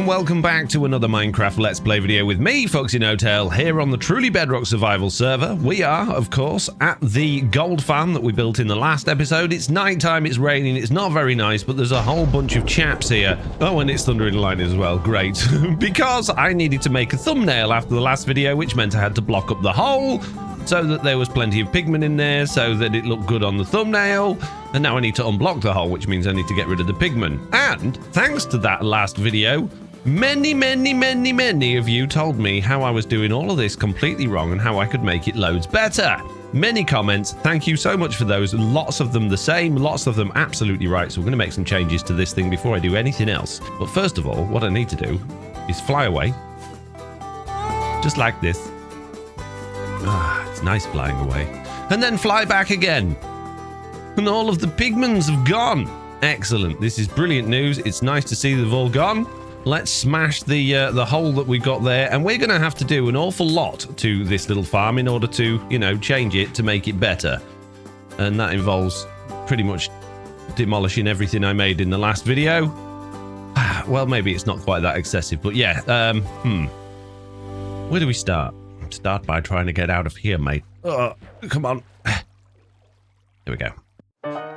Welcome back to another Minecraft Let's Play video with me, FoxyNoTail, here on the truly Bedrock survival server. We are, of course, at the gold farm that we built in the last episode. It's nighttime, it's raining, it's not very nice, but there's a whole bunch of chaps here. Oh, and it's thundering and lightning as well, great. Because I needed to make a thumbnail after the last video, which meant I had to block up the hole, so that there was plenty of pigment in there, so that it looked good on the thumbnail. And now I need to unblock the hole, which means I need to get rid of the pigment. And thanks to that last video, many of you told me how I was doing all of this completely wrong and how I could make it loads better. Many comments, thank you so much for those. Lots of them the same, lots of them absolutely right. So we're going to make some changes to this thing before I do anything else. But first of all, what I need to do is fly away. Just like this. Ah, it's nice flying away. And then fly back again. And all of the pigments have gone. Excellent. This is brilliant news. It's nice to see they've all gone. Let's smash the hole that we got there, and we're going to have to do an awful lot to this little farm in order to, you know, change it to make it better. And that involves pretty much demolishing everything I made in the last video. Well, maybe it's not quite that excessive, but yeah. Where do we start? Start by trying to get out of here, mate. Oh, come on. There we go.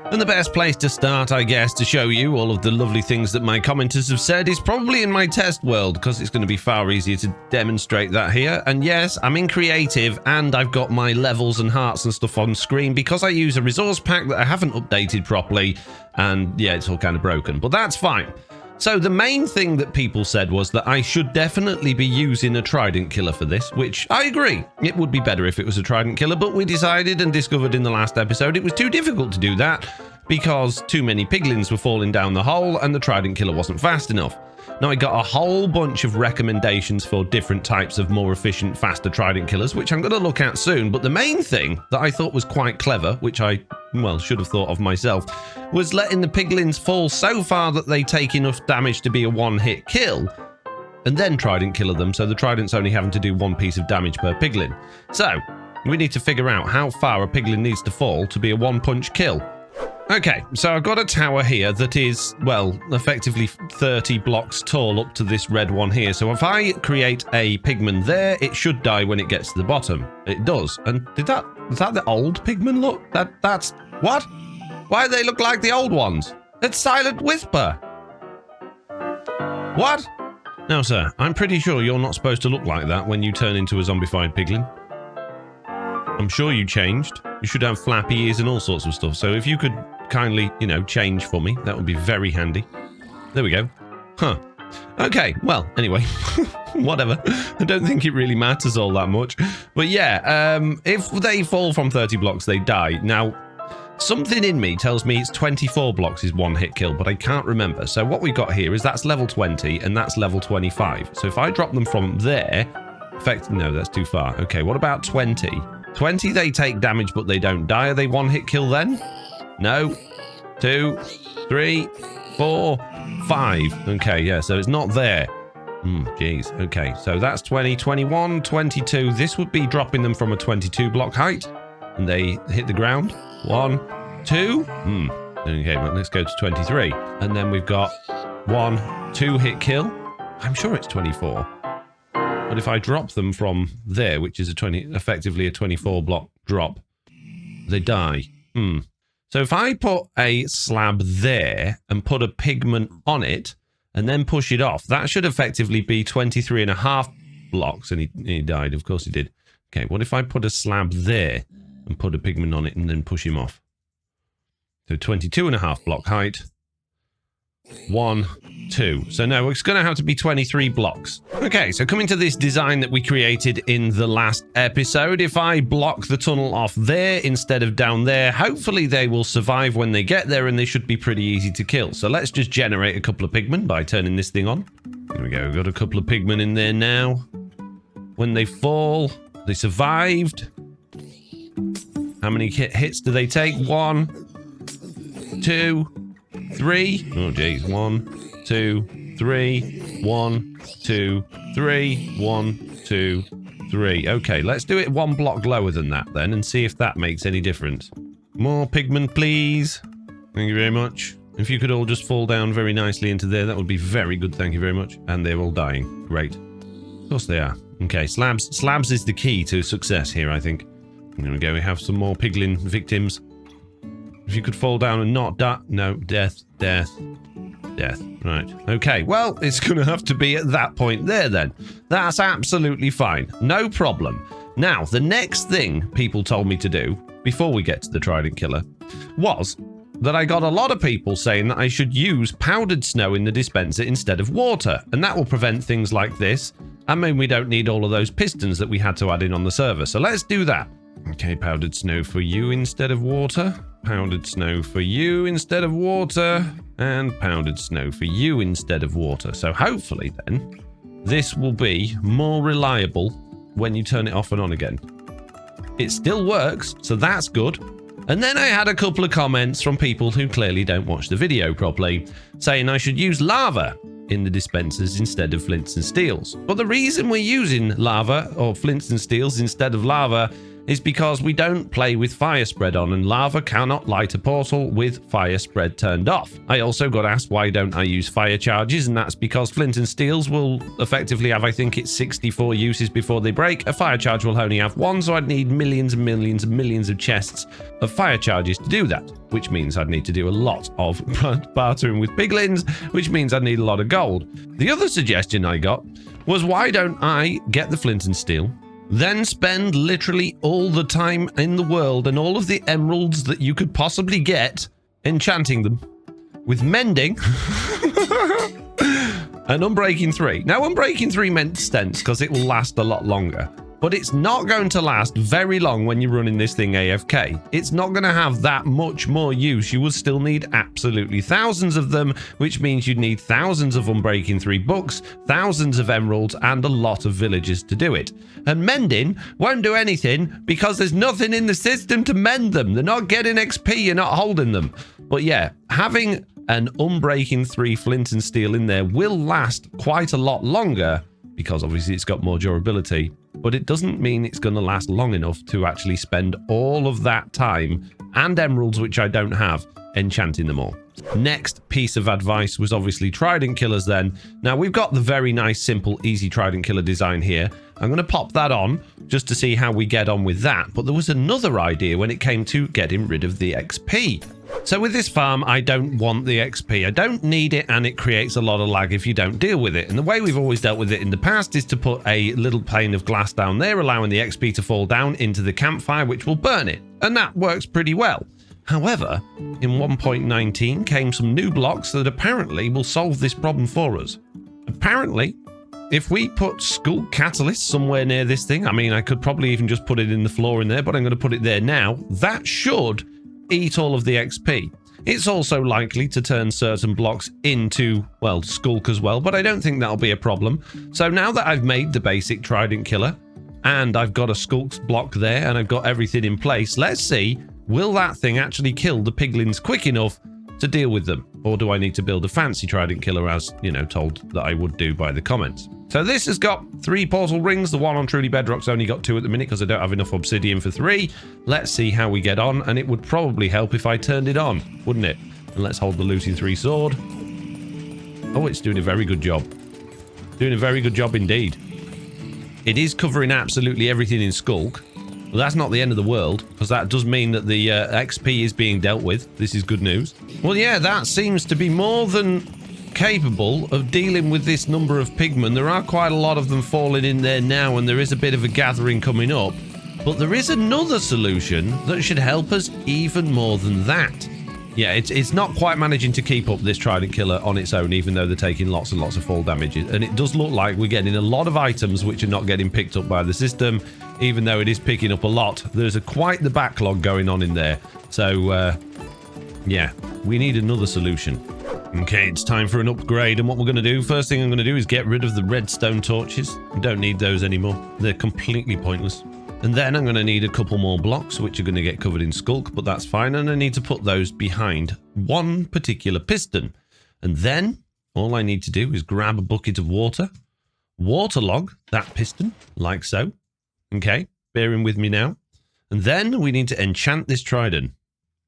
And the best place to start, I guess, to show you all of the lovely things that my commenters have said is probably in my test world, because it's going to be far easier to demonstrate that here. And yes, I'm in creative, and I've got my levels and hearts and stuff on screen because I use a resource pack that I haven't updated properly, and yeah, it's all kind of broken, but that's fine. So the main thing that people said was that I should definitely be using a Trident killer for this, which I agree. It would be better if it was a Trident killer, but we decided and discovered in the last episode it was too difficult to do that because too many piglins were falling down the hole and the Trident killer wasn't fast enough. Now I got a whole bunch of recommendations for different types of more efficient, faster Trident killers, which I'm going to look at soon, but the main thing that I thought was quite clever, which I, well, should have thought of myself, was letting the piglins fall so far that they take enough damage to be a one-hit kill, and then Trident killer them, so the Trident's only having to do one piece of damage per piglin. So, we need to figure out how far a piglin needs to fall to be a one-punch kill. Okay, so I've got a tower here that is, well, effectively 30 blocks tall up to this red one here. So if I create a pigman there, it should die when it gets to the bottom. It does. And was that the old pigman look? That's, what? Why do they look like the old ones? It's Silent Whisper. What? No, sir, I'm pretty sure you're not supposed to look like that when you turn into a zombified piglin. I'm sure you changed. You should have flappy ears and all sorts of stuff. So if you could kindly, you know, change for me, that would be very handy. There we go. Huh. Okay, well, anyway, whatever. I don't think it really matters all that much. But yeah, if they fall from 30 blocks, they die. Now, something in me tells me it's 24 blocks is one hit kill, but I can't remember. So what we got here is that's level 20 and that's level 25. So if I drop them from there, no, that's too far. Okay, what about 20? 20, they take damage, but they don't die. Are they one hit kill then? No. 2, 3, 4, 5. Okay, yeah, so it's not there. Geez. Okay, so that's 20, 21, 22. This would be dropping them from a 22 block height. And they hit the ground. 1, 2. Okay, but let's go to 23. And then we've got 1, 2 hit kill. I'm sure it's 24. But if I drop them from there, which is effectively a 24 block drop, they die. So if I put a slab there and put a pigment on it and then push it off, that should effectively be 23.5 blocks. And he died, of course he did. Okay, what if I put a slab there and put a pigment on it and then push him off? So 22.5 block height. 1, 2. So no, it's going to have to be 23 blocks. Okay, so coming to this design that we created in the last episode, if I block the tunnel off there instead of down there, hopefully they will survive when they get there and they should be pretty easy to kill. So let's just generate a couple of pigmen by turning this thing on. There we go, we've got a couple of pigmen in there now. When they fall, they survived. How many hits do they take? 1, 2, 3. Oh geez, 1, 2, 3. 1, 2, 3. 1, 2, 3. Okay, let's do it one block lower than that then and see if that makes any difference. More pigment, please. Thank you very much. If you could all just fall down very nicely into there, that would be very good. Thank you very much. And they're all dying. Great. Of course they are. Okay, slabs. Slabs is the key to success here, I think. There we go. We have some more piglin victims. If you could fall down and not die. No, death, death, death. Right. Okay, well, it's going to have to be at that point there then. That's absolutely fine. No problem. Now, the next thing people told me to do before we get to the Trident Killer was that I got a lot of people saying that I should use powdered snow in the dispenser instead of water, and that will prevent things like this. I mean, we don't need all of those pistons that we had to add in on the server, so let's do that. Okay, powdered snow for you instead of water. Powdered snow for you instead of water. And powdered snow for you instead of water. So hopefully then, this will be more reliable when you turn it off and on again. It still works, so that's good. And then I had a couple of comments from people who clearly don't watch the video properly, saying I should use lava in the dispensers instead of flints and steels. But the reason we're using lava or flints and steels instead of lava is because we don't play with fire spread on, and lava cannot light a portal with fire spread turned off. I also got asked why don't I use fire charges, and that's because flint and steels will effectively have, I think it's 64 uses before they break. A fire charge will only have one, so I'd need millions and millions and millions of chests of fire charges to do that, which means I'd need to do a lot of bartering with piglins, which means I'd need a lot of gold. The other suggestion I got was why don't I get the flint and steel, then spend literally all the time in the world and all of the emeralds that you could possibly get enchanting them with mending and unbreaking 3. Now, unbreaking 3 makes sense because it will last a lot longer, but it's not going to last very long when you're running this thing AFK. It's not going to have that much more use. You will still need absolutely thousands of them, which means you'd need thousands of unbreaking 3 books, thousands of emeralds, and a lot of villagers to do it. And mending won't do anything because there's nothing in the system to mend them. They're not getting XP, you're not holding them. But yeah, having an unbreaking 3 flint and steel in there will last quite a lot longer because obviously it's got more durability, but it doesn't mean it's going to last long enough to actually spend all of that time and emeralds, which I don't have, enchanting them all. Next piece of advice was obviously Trident Killers then. Now we've got the very nice, simple, easy Trident Killer design here. I'm going to pop that on just to see how we get on with that. But there was another idea when it came to getting rid of the XP. So with this farm, I don't want the XP. I don't need it, and it creates a lot of lag if you don't deal with it. And the way we've always dealt with it in the past is to put a little pane of glass down there, allowing the XP to fall down into the campfire, which will burn it. And that works pretty well. However, in 1.19 came some new blocks that apparently will solve this problem for us. Apparently, if we put Sculk Catalyst somewhere near this thing, I mean, I could probably even just put it in the floor in there, but I'm going to put it there now. That should eat all of the XP. It's also likely to turn certain blocks into, well, Sculk as well, but I don't think that'll be a problem. So now that I've made the basic Trident Killer, and I've got a Sculk block there, and I've got everything in place, let's see, will that thing actually kill the piglins quick enough to deal with them? Or do I need to build a fancy Trident Killer as, you know, told that I would do by the comments? So this has got 3 portal rings. The one on Truly Bedrock's only got 2 at the minute because I don't have enough obsidian for 3. Let's see how we get on, and it would probably help if I turned it on, wouldn't it? And let's hold the looting 3 sword. Oh, it's doing a very good job. Doing a very good job indeed. It is covering absolutely everything in Sculk. Well, that's not the end of the world, because that does mean that the XP is being dealt with. This is good news. Well, yeah, that seems to be more than capable of dealing with this number of pigmen. There are quite a lot of them falling in there now, and there is a bit of a gathering coming up. But there is another solution that should help us even more than that. Yeah, it's not quite managing to keep up this Trident Killer on its own, even though they're taking lots and lots of fall damage. And it does look like we're getting a lot of items which are not getting picked up by the system, even though it is picking up a lot. There's quite the backlog going on in there. So, yeah, we need another solution. Okay, it's time for an upgrade, and what we're going to do, first thing I'm going to do is get rid of the redstone torches. We don't need those anymore. They're completely pointless. And then I'm going to need a couple more blocks, which are going to get covered in Sculk, but that's fine. And I need to put those behind one particular piston. And then all I need to do is grab a bucket of water, waterlog that piston, like so. Okay, bearing with me now. And then we need to enchant this trident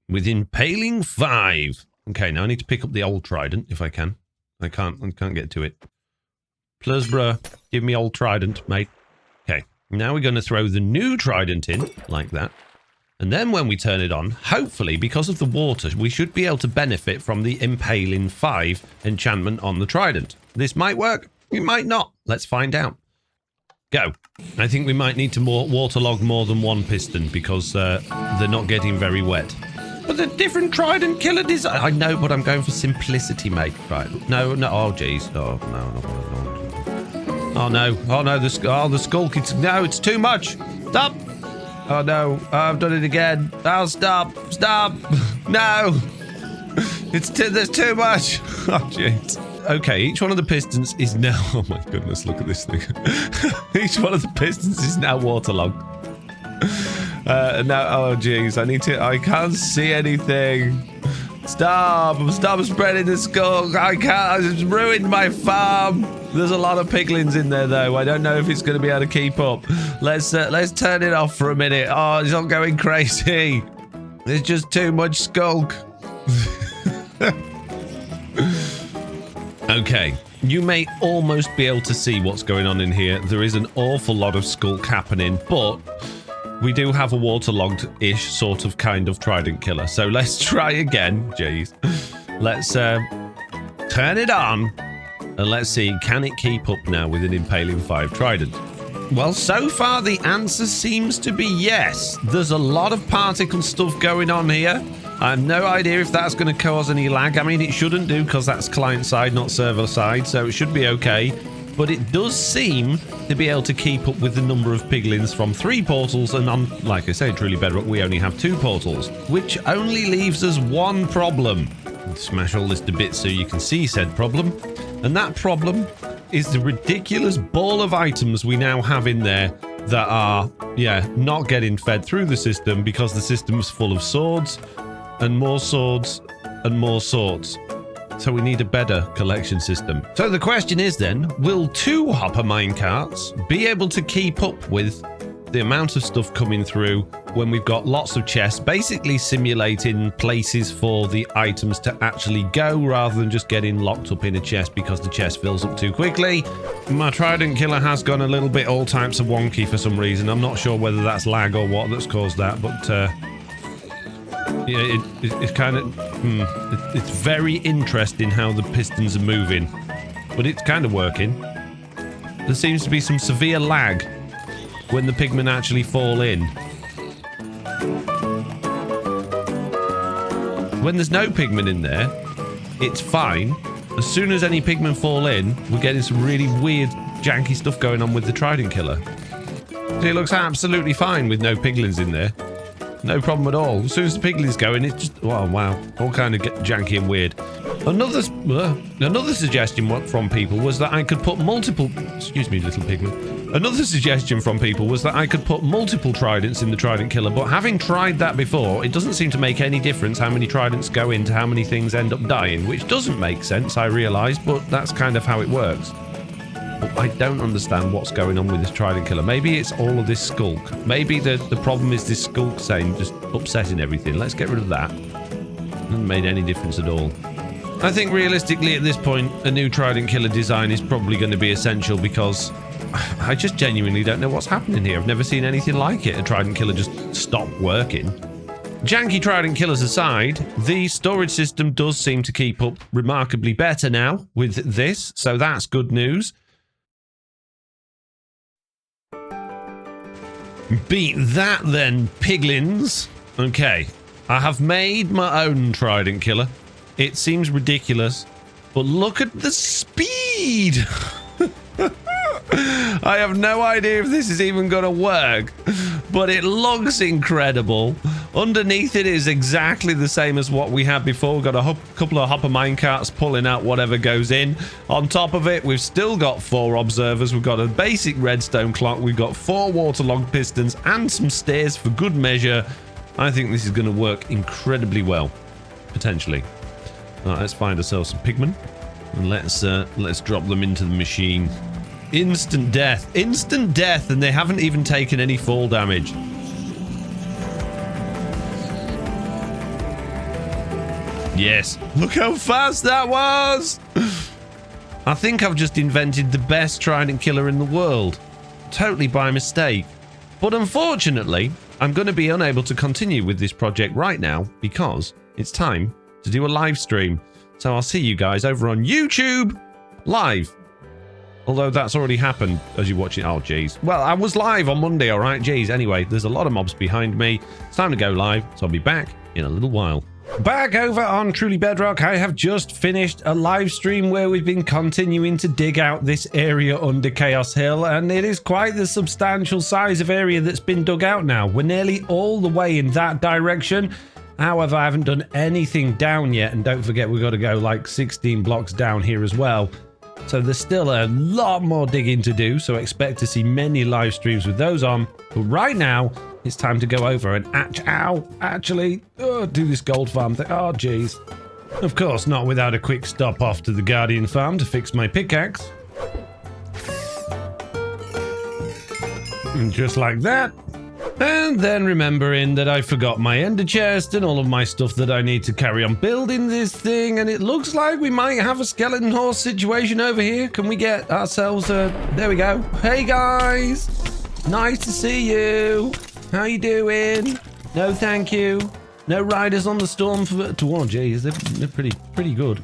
with Impaling 5. Okay, now I need to pick up the old Trident if I can. I can't get to it. Plus, bruh, give me old Trident, mate. Okay, now we're going to throw the new Trident in, like that. And then when we turn it on, hopefully, because of the water, we should be able to benefit from the Impaling 5 enchantment on the Trident. This might work, it might not. Let's find out. Go. I think we might need to waterlog more than one piston because they're not getting very wet. But the different Trident killer design. I know, but I'm going for simplicity, mate. Right. No. Oh, jeez. Oh, no. Oh, no. Oh, no. The skulk. No, it's too much. Stop. Oh, no. Oh, I've done it again. Oh, stop. Stop. No. There's too much. Oh, jeez. Okay, each one of the pistons is now... Oh, my goodness. Look at this thing. Each one of the pistons is now waterlogged. Now, oh jeez, I can't see anything. Stop spreading the skull. I can't, it's ruined my farm. There's a lot of piglins in there though. I don't know if it's going to be able to keep up. Let's turn it off for a minute. Oh, it's not going crazy. There's just too much skulk. Okay, you may almost be able to see what's going on in here. There is an awful lot of skulk happening, but we do have a waterlogged-ish sort of kind of Trident killer. So let's try again. Jeez. Let's turn it on. And let's see, can it keep up now with an Impaling 5 Trident? Well, so far the answer seems to be yes. There's a lot of particle stuff going on here. I have no idea if that's going to cause any lag. I mean, it shouldn't do because that's client side, not server side. So it should be okay. But it does seem to be able to keep up with the number of piglins from 3 portals, and on, like I say, truly Bedrock, we only have 2 portals, which only leaves us one problem. Smash all this to bits so you can see said problem. And that problem is the ridiculous ball of items we now have in there that are, not getting fed through the system because the system's full of swords and more swords and more swords. So we need a better collection system. So the question is then, will 2 hopper minecarts be able to keep up with the amount of stuff coming through when we've got lots of chests, basically simulating places for the items to actually go rather than just getting locked up in a chest because the chest fills up too quickly? My Trident killer has gone a little bit all types of wonky for some reason. I'm not sure whether that's lag or what that's caused that, but yeah, it's kind of... it's very interesting how the pistons are moving. But it's kind of working. There seems to be some severe lag when the pigmen actually fall in. When there's no pigmen in there, it's fine. As soon as any pigmen fall in, we're getting some really weird, janky stuff going on with the Trident killer. So it looks absolutely fine with no piglins in there. No problem at all. As soon as the piglins go in, it's just... Oh, wow. All kind of janky and weird. Another suggestion from people was that I could put multiple... Excuse me, little pigman. Another suggestion from people was that I could put multiple Tridents in the Trident killer, but having tried that before, it doesn't seem to make any difference how many Tridents go into how many things end up dying, which doesn't make sense, I realise, but that's kind of how it works. But I don't understand what's going on with this Trident killer. Maybe it's all of this skulk. Maybe the problem is this skulk saying just upsetting everything. Let's get rid of that. Hasn't made any difference at all. I think realistically at this point, a new Trident killer design is probably going to be essential because I just genuinely don't know what's happening here. I've never seen anything like it. A Trident killer just stopped working. Janky Trident killers aside, the storage system does seem to keep up remarkably better now with this, so that's good news. Beat that then, piglins. Okay, I have made my own Trident killer. It seems ridiculous, but look at the speed! I have no idea if this is even going to work, but it looks incredible. Underneath it is exactly the same as what we had before. We've got a couple of hopper minecarts pulling out whatever goes in. On top of it, we've still got 4 observers. We've got a basic redstone clock. We've got 4 waterlogged pistons and some stairs for good measure. I think this is going to work incredibly well, potentially. All right, let's find ourselves some pigmen and let's drop them into the machine. Instant death, and they haven't even taken any fall damage. Yes. Look how fast that was. I think I've just invented the best Trident killer in the world. Totally by mistake. But unfortunately, I'm going to be unable to continue with this project right now because it's time to do a live stream. So I'll see you guys over on YouTube live. Although that's already happened as you watch it. Oh, geez. Well, I was live on Monday, all right? Geez. Anyway, there's a lot of mobs behind me. It's time to go live, so I'll be back in a little while. Back over on Truly Bedrock, I have just finished a live stream where we've been continuing to dig out this area under Chaos Hill, and it is quite the substantial size of area that's been dug out now. We're nearly all the way in that direction. However, I haven't done anything down yet, and don't forget we've got to go like 16 blocks down here as well. So there's still a lot more digging to do, so expect to see many live streams with those on. But right now, it's time to go over and actually do this gold farm thing. Oh, jeez. Of course, not without a quick stop off to the Guardian farm to fix my pickaxe. And just like that. And then remembering that I forgot my ender chest and all of my stuff that I need to carry on building this thing. And it looks like we might have a skeleton horse situation over here. Can we get ourselves a... There we go. Hey, guys. Nice to see you. How you doing? No, thank you. No riders on the storm for... Oh, geez. They're pretty good.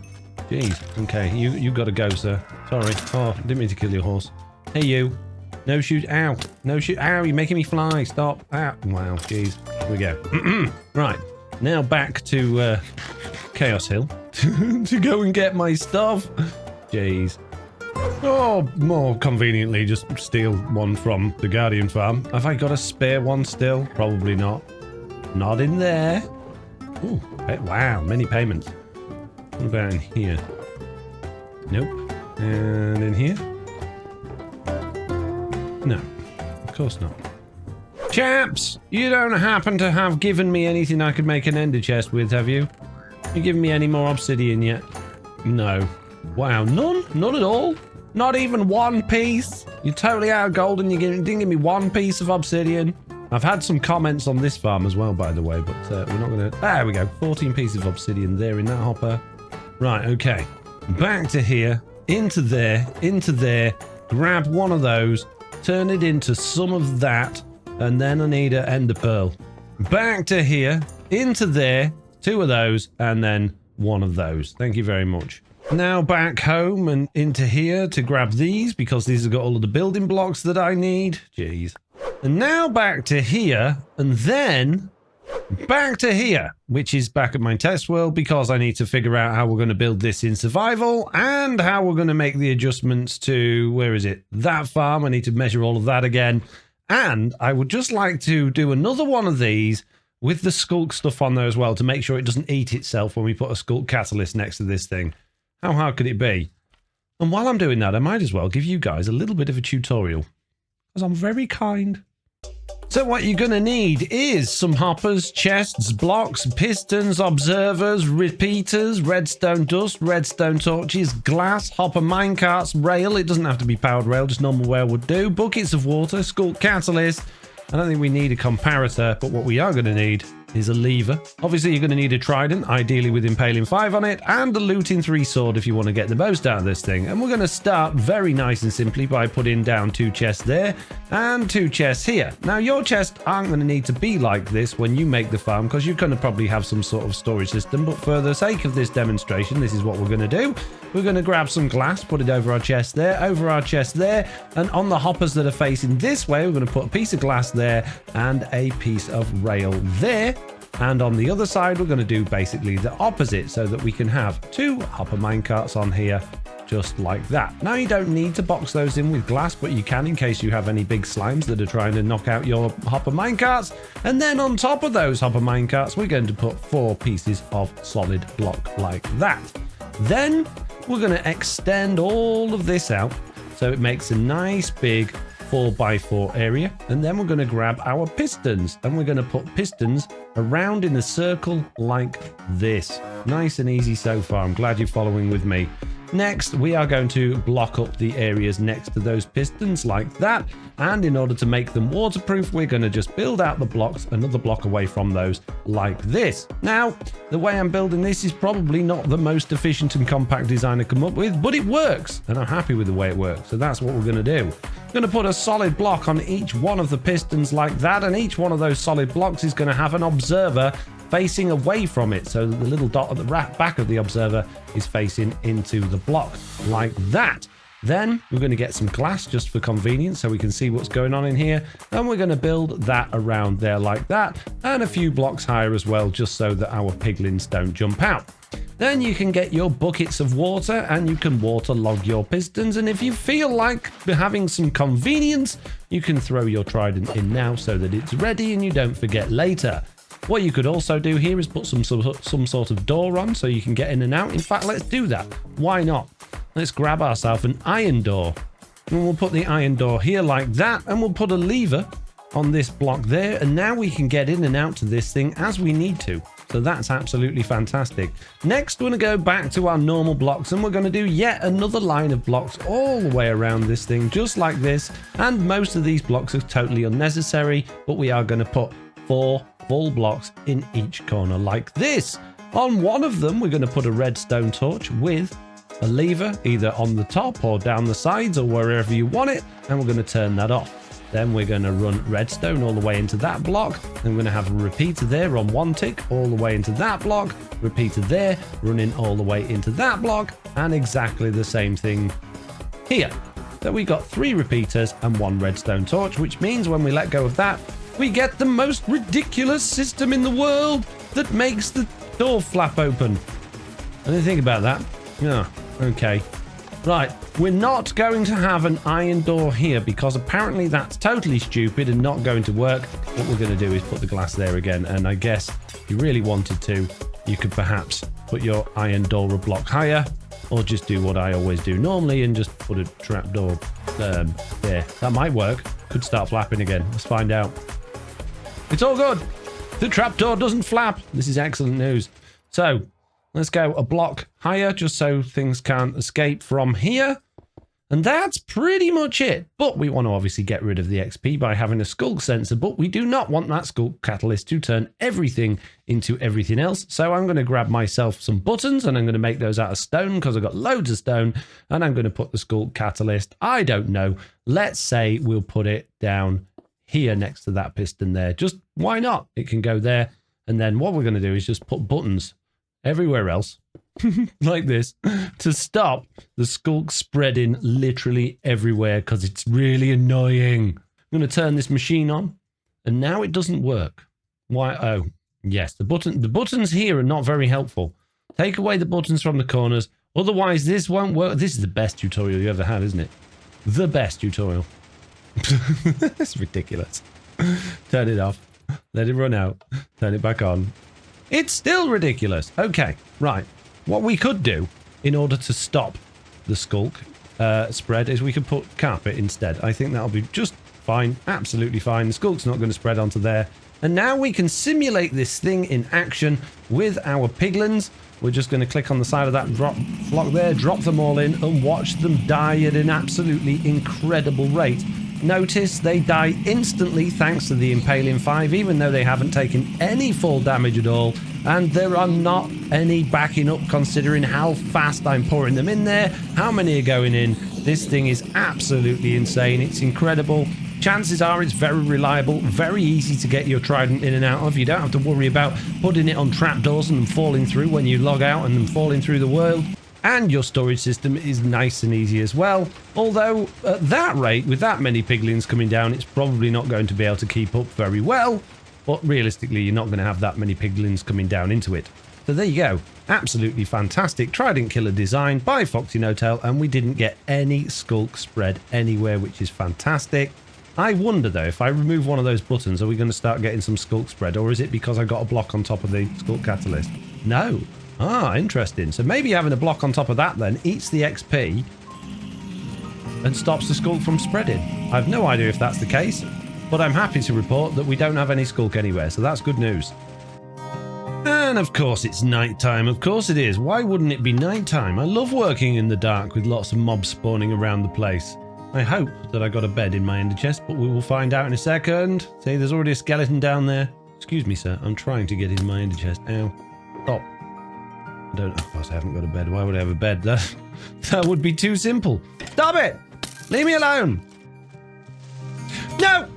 Jeez. Okay, you got to go, sir. Sorry. Oh, didn't mean to kill your horse. Hey, you. No shoot. Ow. No shoot. Ow, you're making me fly. Stop. Ow. Wow, jeez. Here we go. Right. Now back to Chaos Hill to go and get my stuff. Jeez. Oh, more conveniently, just steal one from the Guardian farm. Have I got a spare one still? Probably not. Not in there. Ooh, wow, many payments. What about in here? Nope. And in here? No, of course not. Chaps, you don't happen to have given me anything I could make an ender chest with, have you? You given me any more obsidian yet? No. Wow, none? None at all? Not even one piece? You're totally out of gold and you didn't give me one piece of obsidian? I've had some comments on this farm as well, by the way, but we're not going to... There we go. 14 pieces of obsidian there in that hopper. Right, okay. Back to here. Into there. Grab one of those. Turn it into some of that. And then I need an ender pearl. Back to here. Into there. 2 of those. And then 1 of those. Thank you very much. Now back home and into here to grab these because these have got all of the building blocks that I need. Jeez. And now back to here and then back to here, which is back at my test world because I need to figure out how we're going to build this in survival and how we're going to make the adjustments to, where is it? That farm. I need to measure all of that again. And I would just like to do another one of these with the skulk stuff on there as well to make sure it doesn't eat itself when we put a skulk catalyst next to this thing. How hard could it be? And while I'm doing that, I might as well give you guys a little bit of a tutorial because I'm very kind. So what you're going to need is some hoppers, chests, blocks, pistons, observers, repeaters, redstone dust, redstone torches, glass, hopper minecarts, rail. It doesn't have to be powered rail, just normal rail would do. Buckets of water, skulk catalyst. I don't think we need a comparator, but what we are going to need is a lever. Obviously, you're going to need a trident, ideally with impaling 5 on it, and a looting 3 sword if you want to get the most out of this thing. And we're going to start very nice and simply by putting down 2 chests there and 2 chests here. Now, your chests aren't going to need to be like this when you make the farm because you're going to probably have some sort of storage system. But for the sake of this demonstration, this is what we're going to do. We're going to grab some glass, put it over our chest there, over our chest there, and on the hoppers that are facing this way, we're going to put a piece of glass there and a piece of rail there. And on the other side, we're going to do basically the opposite so that we can have 2 hopper minecarts on here, just like that. Now, you don't need to box those in with glass, but you can in case you have any big slimes that are trying to knock out your hopper minecarts. And then on top of those hopper minecarts, we're going to put 4 pieces of solid block like that. Then we're going to extend all of this out so it makes a nice big 4x4 area, and then we're going to grab our pistons and we're going to put pistons around in a circle like this. Nice and easy so far. I'm glad you're following with me. Next, we are going to block up the areas next to those pistons like that. And in order to make them waterproof, we're going to just build out the blocks another block away from those like this. Now, the way I'm building this is probably not the most efficient and compact design to come up with, but it works. And I'm happy with the way it works. So that's what we're going to do. I'm going to put a solid block on each one of the pistons like that. And each one of those solid blocks is going to have an observer facing away from it, so that the little dot at the back of the observer is facing into the block like that. Then we're going to get some glass just for convenience so we can see what's going on in here, and we're going to build that around there like that, and a few blocks higher as well, just so that our piglins don't jump out. Then you can get your buckets of water and you can waterlog your pistons, and if you feel like having some convenience, you can throw your trident in now so that it's ready and you don't forget later. What you could also do here is put some sort of door on so you can get in and out. In fact, let's do that. Why not? Let's grab ourselves an iron door. And we'll put the iron door here like that, and we'll put a lever on this block there, and now we can get in and out to this thing as we need to. So that's absolutely fantastic. Next, we're going to go back to our normal blocks, and we're going to do yet another line of blocks all the way around this thing, just like this. And most of these blocks are totally unnecessary, but we are going to put 4 full blocks in each corner like this. On one of them, we're going to put a redstone torch with a lever either on the top or down the sides or wherever you want it, and we're going to turn that off. Then we're going to run redstone all the way into that block. Then we're going to have a repeater there on one tick all the way into that block, repeater there running all the way into that block, and exactly the same thing here. So we got 3 repeaters and 1 redstone torch, which means when we let go of that, we get the most ridiculous system in the world that makes the door flap open. I didn't think about that. Yeah, okay. Right, we're not going to have an iron door here because apparently that's totally stupid and not going to work. What we're going to do is put the glass there again, and I guess if you really wanted to, you could perhaps put your iron door a block higher, or just do what I always do normally and just put a trapdoor there. That might work. Could start flapping again. Let's find out. It's all good. The trapdoor doesn't flap. This is excellent news. So let's go a block higher just so things can't escape from here. And that's pretty much it. But we want to obviously get rid of the XP by having a skulk sensor, but we do not want that skulk catalyst to turn everything into everything else. So I'm going to grab myself some buttons and I'm going to make those out of stone because I've got loads of stone, and I'm going to put the skulk catalyst, I don't know, let's say we'll put it down here next to that piston there. Just why not? It can go there. And then what we're going to do is just put buttons everywhere else like this to stop the skulk spreading literally everywhere because it's really annoying. I'm going to turn this machine on and now it doesn't work. Why? Oh, yes. The buttons here are not very helpful. Take away the buttons from the corners. Otherwise, this won't work. This is the best tutorial you ever had, isn't it? The best tutorial. It's ridiculous. Turn it off. Let it run out. Turn it back on. It's still ridiculous. Okay, right. What we could do in order to stop the skulk spread is we could put carpet instead. I think that'll be just fine. Absolutely fine. The skulk's not going to spread onto there. And now we can simulate this thing in action with our piglins. We're just going to click on the side of that block there, drop them all in, and watch them die at an absolutely incredible rate. Notice they die instantly thanks to the Impaling 5, even though they haven't taken any fall damage at all. And there are not any backing up considering how fast I'm pouring them in there, how many are going in. This thing is absolutely insane. It's incredible. Chances are it's very reliable, very easy to get your Trident in and out of. You don't have to worry about putting it on trapdoors and them falling through when you log out and them falling through the world. And your storage system is nice and easy as well. Although, at that rate, with that many piglins coming down, it's probably not going to be able to keep up very well. But realistically, you're not going to have that many piglins coming down into it. So there you go. Absolutely fantastic Trident killer design by FoxyNoTail, and we didn't get any skulk spread anywhere, which is fantastic. I wonder, though, if I remove one of those buttons, are we going to start getting some skulk spread? Or is it because I got a block on top of the skulk catalyst? No. Ah, interesting. So maybe having a block on top of that then eats the XP and stops the skulk from spreading. I have no idea if that's the case, but I'm happy to report that we don't have any skulk anywhere, so that's good news. And of course it's nighttime. Of course it is. Why wouldn't it be nighttime? I love working in the dark with lots of mobs spawning around the place. I hope that I got a bed in my ender chest, but we will find out in a second. See, there's already a skeleton down there. Excuse me, sir. I'm trying to get in my ender chest. Ow. Stop. Of course I haven't got a bed. Why would I have a bed? That would be too simple. Stop it! Leave me alone! No!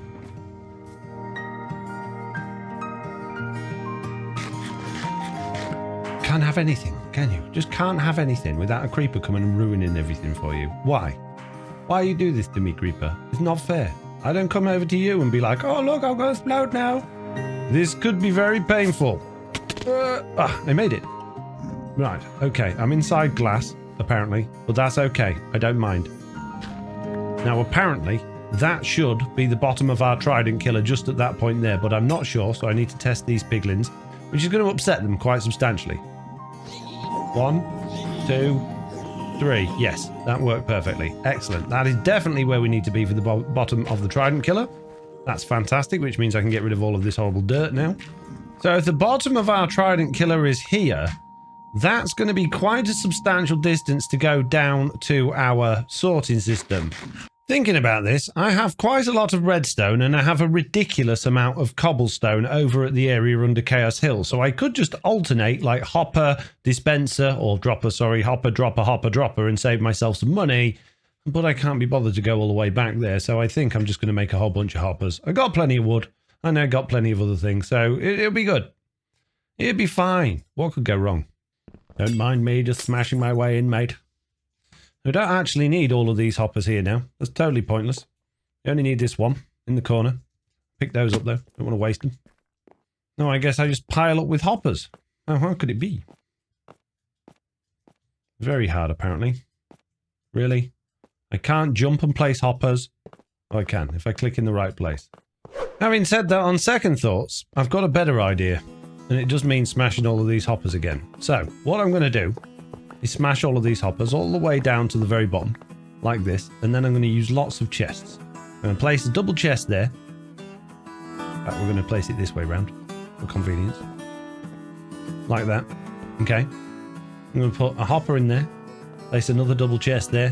Can't have anything, can you? Just can't have anything without a creeper coming and ruining everything for you. Why? Why you do this to me, creeper? It's not fair. I don't come over to you and be like, oh look, I'm gonna explode now. This could be very painful. I made it. Right, okay, I'm inside glass, apparently, but that's okay. I don't mind. Now, apparently, that should be the bottom of our Trident killer just at that point there, but I'm not sure, so I need to test these piglins, which is going to upset them quite substantially. 1, 2, 3. Yes, that worked perfectly. Excellent. That is definitely where we need to be for the bottom of the Trident killer. That's fantastic, which means I can get rid of all of this horrible dirt now. So if the bottom of our Trident killer is here, that's going to be quite a substantial distance to go down to our sorting system. Thinking about this, I have quite a lot of redstone and I have a ridiculous amount of cobblestone over at the area under Chaos Hill. So I could just alternate like hopper, dispenser, or dropper, sorry, hopper, dropper, and save myself some money. But I can't be bothered to go all the way back there. So I think I'm just going to make a whole bunch of hoppers. I got plenty of wood and I got plenty of other things. So it'll be good. It'll be fine. What could go wrong? Don't mind me just smashing my way in, mate. We don't actually need all of these hoppers here now. That's totally pointless. You only need this one in the corner. Pick those up, though. Don't want to waste them. No, I guess I just pile up with hoppers. Oh, how could it be? Very hard, apparently. Really? I can't jump and place hoppers. Oh, I can, if I click in the right place. Having said that, on second thoughts, I've got a better idea. And it just means smashing all of these hoppers again. So, what I'm going to do is smash all of these hoppers all the way down to the very bottom, like this, and then I'm going to use lots of chests. I'm going to place a double chest there. We're going to place it this way round, for convenience. Like that. Okay. I'm going to put a hopper in there, place another double chest there.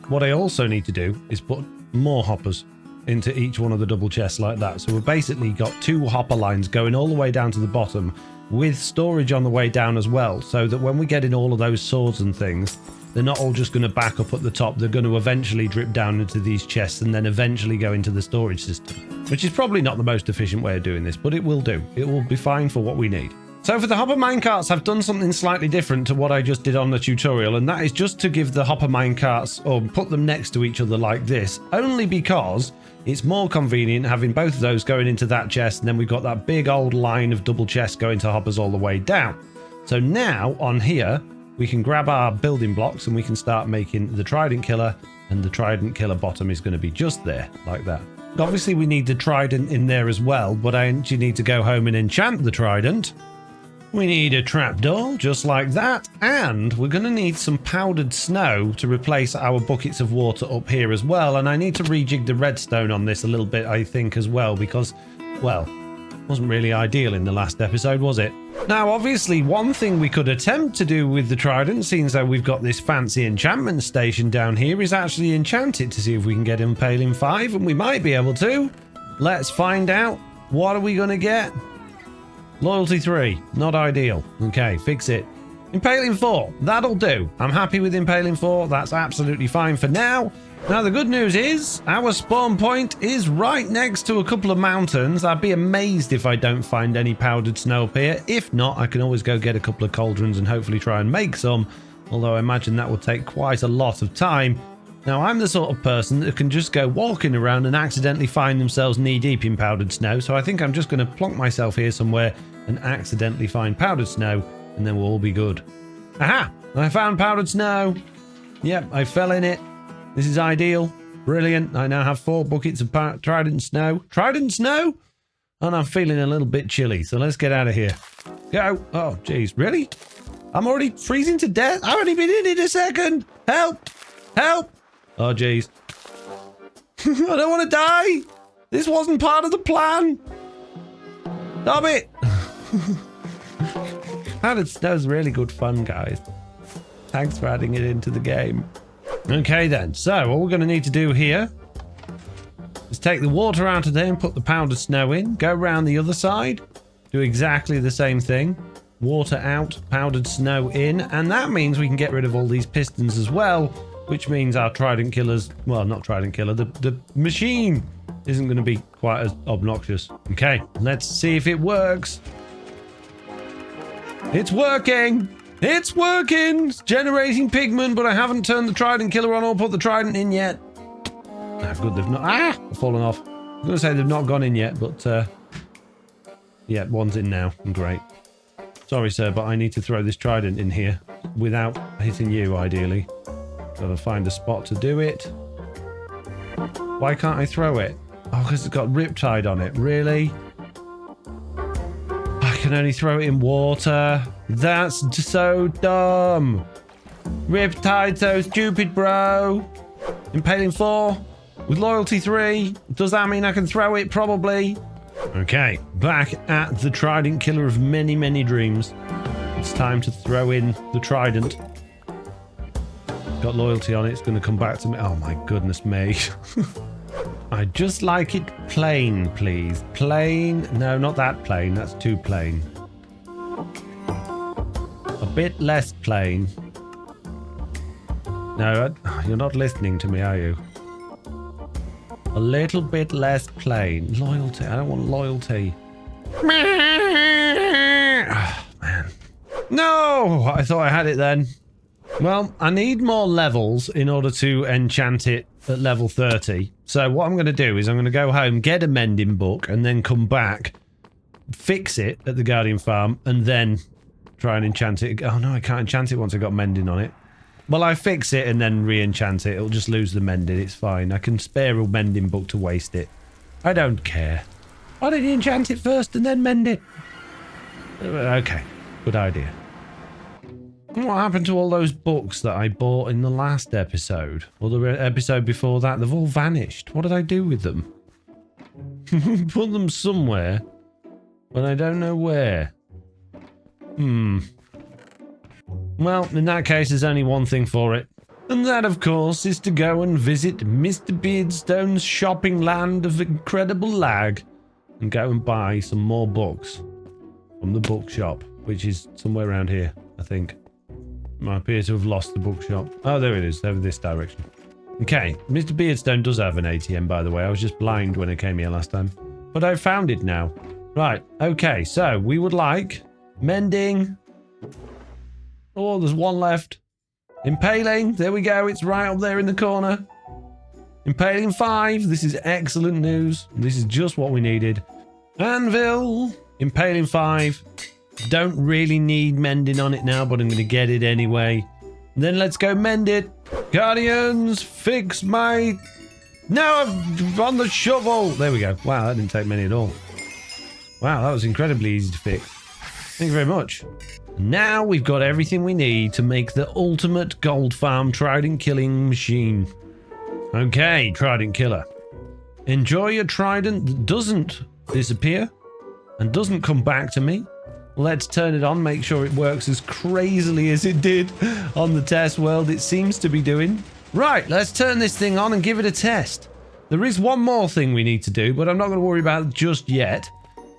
What I also need to do is put more hoppers into each one of the double chests like that. So we've basically got 2 hopper lines going all the way down to the bottom with storage on the way down as well, so that when we get in all of those swords and things, they're not all just going to back up at the top. They're going to eventually drip down into these chests and then eventually go into the storage system, which is probably not the most efficient way of doing this, but it will do. It will be fine for what we need. So for the hopper minecarts, I've done something slightly different to what I just did on the tutorial, and that is just to give the hopper minecarts, or put them next to each other like this, only because it's more convenient having both of those going into that chest, and then we've got that big old line of double chests going to hoppers all the way down. So now, on here, we can grab our building blocks and we can start making the Trident killer, and the Trident killer bottom is going to be just there, like that. Obviously, we need the Trident in there as well, but I actually need to go home and enchant the Trident. We need a trapdoor, just like that, and we're going to need some powdered snow to replace our buckets of water up here as well, and I need to rejig the redstone on this a little bit, I think, as well, because, well, wasn't really ideal in the last episode, was it? Now, obviously, one thing we could attempt to do with the Trident, seeing as we've got this fancy enchantment station down here, is actually enchant it to see if we can get Impaling 5, and we might be able to. Let's find out. What are we going to get? Loyalty 3, not ideal. Okay, fix it. Impaling 4, that'll do. I'm happy with Impaling 4, that's absolutely fine for now. Now the good news is, our spawn point is right next to a couple of mountains. I'd be amazed if I don't find any powdered snow up here. If not, I can always go get a couple of cauldrons and hopefully try and make some, although I imagine that will take quite a lot of time. Now, I'm the sort of person that can just go walking around and accidentally find themselves knee-deep in powdered snow, so I think I'm just going to plonk myself here somewhere and accidentally find powdered snow, and then we'll all be good. Aha! I found powdered snow! Yep, I fell in it. This is ideal. Brilliant. I now have 4 buckets of Trident snow. Trident snow? And I'm feeling a little bit chilly, so let's get out of here. Go! Oh, jeez. Really? I'm already freezing to death? I've only been in it a second! Help! Help! Oh, jeez. I don't want to die! This wasn't part of the plan! Stop it! Powdered snow's really good fun, guys. Thanks for adding it into the game. Okay then, so all we're going to need to do here is take the water out of there and put the powdered snow in. Go around the other side. Do exactly the same thing. Water out, powdered snow in. And that means we can get rid of all these pistons as well. Which means our Trident killers... Well, not Trident killer. The machine isn't going to be quite as obnoxious. Okay, let's see if it works. It's working! It's working! It's generating pigment, but I haven't turned the Trident killer on or put the Trident in yet. Ah, good, they've not... Ah! They've fallen off. I was going to say they've not gone in yet, but... yeah, one's in now. Great. Sorry, sir, but I need to throw this Trident in here without hitting you, ideally. Gotta find a spot to do it. Why can't I throw it? Oh, because it's got Riptide on it. Really? I can only throw it in water. That's so dumb. Riptide, so stupid, bro. Impaling 4 with loyalty 3. Does that mean I can throw it? Probably. Okay, back at the Trident killer of many, many dreams. It's time to throw in the Trident. Got loyalty on it. It's going to come back to me. Oh my goodness me. I'd just like it plain, please. Plain. No, not that plain. That's too plain. A bit less plain. No, you're not listening to me, are you? A little bit less plain. Loyalty. I don't want loyalty. Oh, man. No! I thought I had it then. Well, I need more levels in order to enchant it at level 30. So what I'm going to do is I'm going to go home, get a mending book, and then come back, fix it at the Guardian Farm, and then try and enchant it. Oh no, I can't enchant it once I've got mending on it. Well, I fix it and then re-enchant it. It'll just lose the mending. It's fine. I can spare a mending book to waste it. I don't care. Why don't you enchant it first and then mend it? Okay, good idea. What happened to all those books that I bought in the last episode? Or the episode before that? They've all vanished. What did I do with them? Put them somewhere, but I don't know where. Well, in that case, there's only one thing for it. And that, of course, is to go and visit Mr. Beardstone's shopping land of incredible lag and go and buy some more books from the bookshop, which is somewhere around here, I think. I appear to have lost the bookshop. Oh, there it is, over this direction. Okay, Mr. Beardstone does have an ATM, by the way. I was just blind when I came here last time. But I found it now. Right, okay, so we would like mending. Oh, there's one left. Impaling, there we go. It's right up there in the corner. Impaling 5, this is excellent news. This is just what we needed. Anvil, impaling 5. Don't really need mending on it now, but I'm going to get it anyway. And then let's go mend it. Guardians, fix my... No, I'm on the shovel. There we go. Wow, that didn't take many at all. Wow, that was incredibly easy to fix. Thank you very much. Now we've got everything we need to make the ultimate gold farm Trident killing machine. Okay, Trident killer. Enjoy your Trident that doesn't disappear and doesn't come back to me. Let's turn it on, make sure it works as crazily as it did on the test world it seems to be doing. Right, let's turn this thing on and give it a test. There is one more thing we need to do, but I'm not going to worry about it just yet.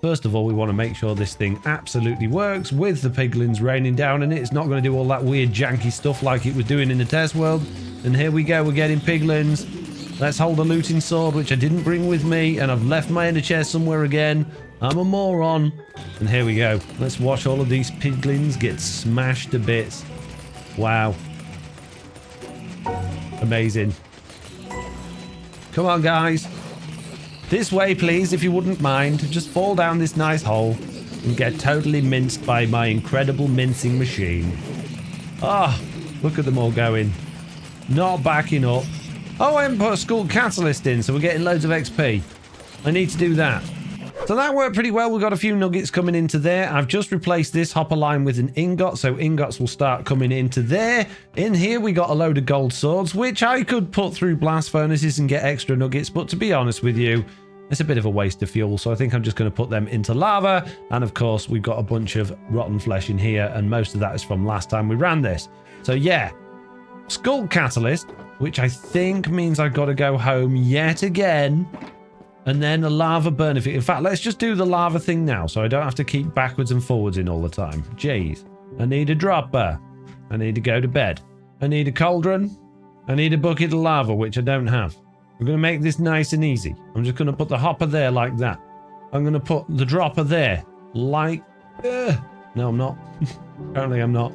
First of all, we want to make sure this thing absolutely works with the piglins raining down in it. It's not going to do all that weird janky stuff like it was doing in the test world. And here we go, we're getting piglins. Let's hold a looting sword, which I didn't bring with me, and I've left my inner chest somewhere again. I'm a moron. And here we go. Let's watch all of these piglins get smashed to bits. Wow. Amazing. Come on, guys. This way, please, if you wouldn't mind. Just fall down this nice hole and get totally minced by my incredible mincing machine. Ah, look at them all going. Not backing up. Oh, I haven't put a school catalyst in, so we're getting loads of XP. I need to do that. So that worked pretty well. We've got a few nuggets coming into there. I've just replaced this hopper line with an ingot, so ingots will start coming into there. In here, we got a load of gold swords, which I could put through blast furnaces and get extra nuggets, but to be honest with you, It's a bit of a waste of fuel, so I think I'm just going to put them into lava. And of course, we've got a bunch of rotten flesh in here, and most of that is from last time we ran this. So yeah, Skull Catalyst, which I think means I've got to go home yet again. And then a lava burn. In fact, let's just do the lava thing now, so I don't have to keep backwards and forwards in all the time. Jeez. I need a dropper. I need to go to bed. I need a cauldron. I need a bucket of lava, which I don't have. We're going to make this nice and easy. I'm just going to put the hopper there like that. I'm going to put the dropper there like... no, I'm not. Apparently I'm not.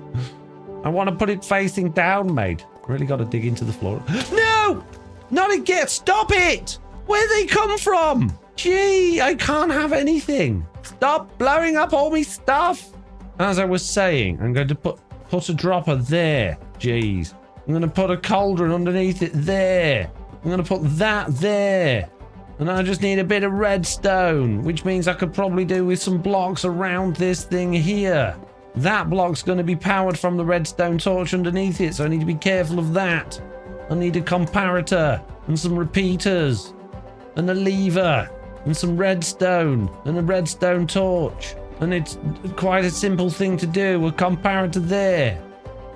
I want to put it facing down, mate. Really got to dig into the floor. No! Not again! Stop it! Where'd they come from? Gee, I can't have anything. Stop blowing up all my stuff. As I was saying, I'm going to put a dropper there. Jeez. I'm going to put a cauldron underneath it there. I'm going to put that there. And I just need a bit of redstone, which means I could probably do with some blocks around this thing here. That block's going to be powered from the redstone torch underneath it, so I need to be careful of that. I need a comparator and some repeaters and a lever and some redstone and a redstone torch. And it's quite a simple thing to do. A comparator there,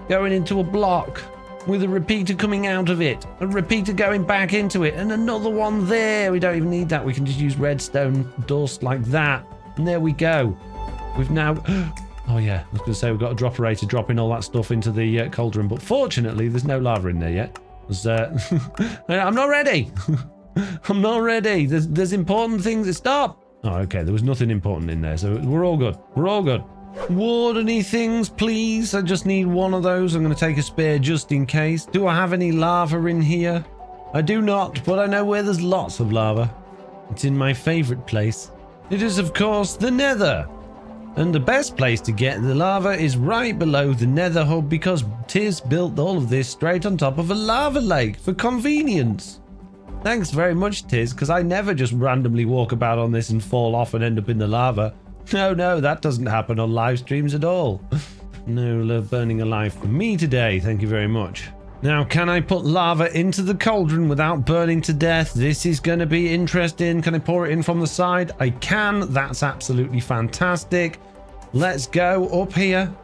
going into a block, with a repeater coming out of it, a repeater going back into it, and another one there. We don't even need that. We can just use redstone dust like that. And there we go. We've now... Oh yeah, I was going to say we've got a dropperator dropping all that stuff into the cauldron, but fortunately there's no lava in there yet. I'm not ready. I'm not ready. There's important things. Stop. Oh, okay. There was nothing important in there, so we're all good. We're all good. Wardeny things, please. I just need one of those. I'm going to take a spare just in case. Do I have any lava in here? I do not, but I know where there's lots of lava. It's in my favorite place. It is, of course, the Nether. And the best place to get the lava is right below the Nether hub, because Tiz built all of this straight on top of a lava lake for convenience. Thanks very much, Tiz, because I never just randomly walk about on this and fall off and end up in the lava. No, that doesn't happen on live streams at all. No burning alive for me today, thank you very much. Now, can I put lava into the cauldron without burning to death? This is going to be interesting. Can I pour it in from the side? I can. That's absolutely fantastic. Let's go up here,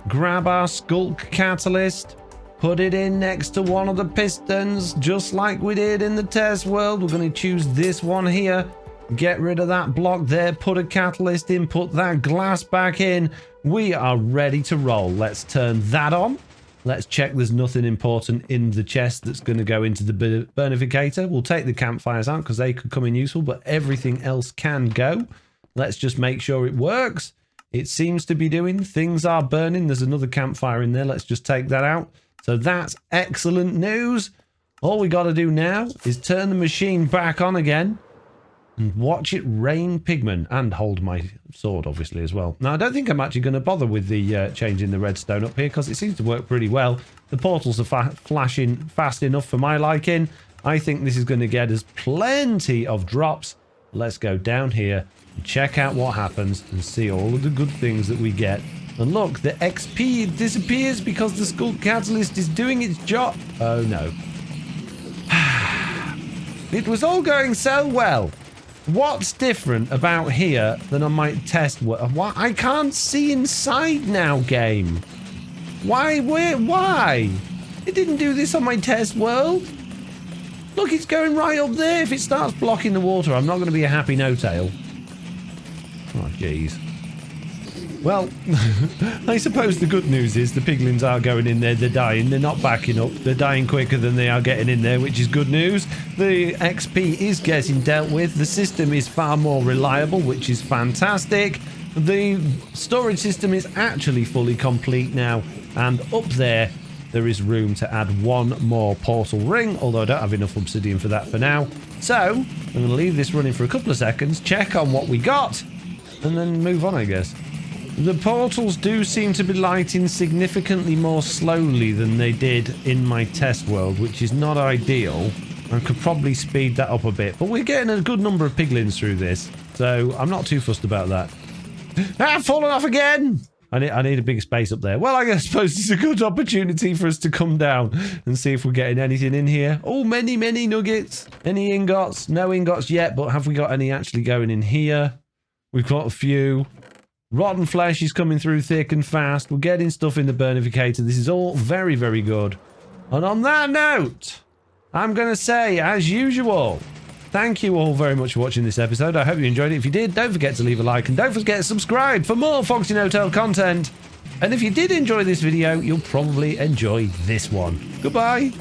grab our Skulk Catalyst, put it in next to one of the pistons, just like we did in the test world. We're going to choose this one here. Get rid of that block there, put a catalyst in, put that glass back in. We are ready to roll. Let's turn that on. Let's check there's nothing important in the chest that's going to go into the burnificator. We'll take the campfires out because they could come in useful, but everything else can go. Let's just make sure it works. It seems to be doing. Things are burning. There's another campfire in there. Let's just take that out. So that's excellent news. All we got to do now is turn the machine back on again and watch it rain pigment, and hold my sword, obviously, as well. Now, I don't think I'm actually going to bother with the changing the redstone up here, because it seems to work pretty well. The portals are flashing fast enough for my liking. I think this is going to get us plenty of drops. Let's go down here and check out what happens and see all of the good things that we get. And look, the XP disappears because the Skulk Catalyst is doing its job. Oh, no. It was all going so well. What's different about here than on my test world? Why? I can't see inside now, game. Why? Why? It didn't do this on my test world. Look, it's going right up there. If it starts blocking the water, I'm not going to be a happy no-tail. Oh, jeez. Well, I suppose the good news is the piglins are going in there. They're dying. They're not backing up. They're dying quicker than they are getting in there, which is good news. The XP is getting dealt with. The system is far more reliable, which is fantastic. The storage system is actually fully complete now. And up there is room to add one more portal ring, although I don't have enough obsidian for that for now. So I'm going to leave this running for a couple of seconds, check on what we got, and then move on, I guess. The portals do seem to be lighting significantly more slowly than they did in my test world, which is not ideal. I could probably speed that up a bit, but we're getting a good number of piglins through this, so I'm not too fussed about that. Ah, fallen off again! I need a bigger space up there. Well, I suppose it's a good opportunity for us to come down and see if we're getting anything in here. Oh, many nuggets. Any ingots? No ingots yet, but have we got any actually going in here? We've got a few. Rotten flesh is coming through thick and fast. We're getting stuff in the burnificator. This is all very, very good. And on that note, I'm going to say, as usual, thank you all very much for watching this episode. I hope you enjoyed it. If you did, don't forget to leave a like and don't forget to subscribe for more FoxyNoTail content. And if you did enjoy this video, you'll probably enjoy this one. Goodbye.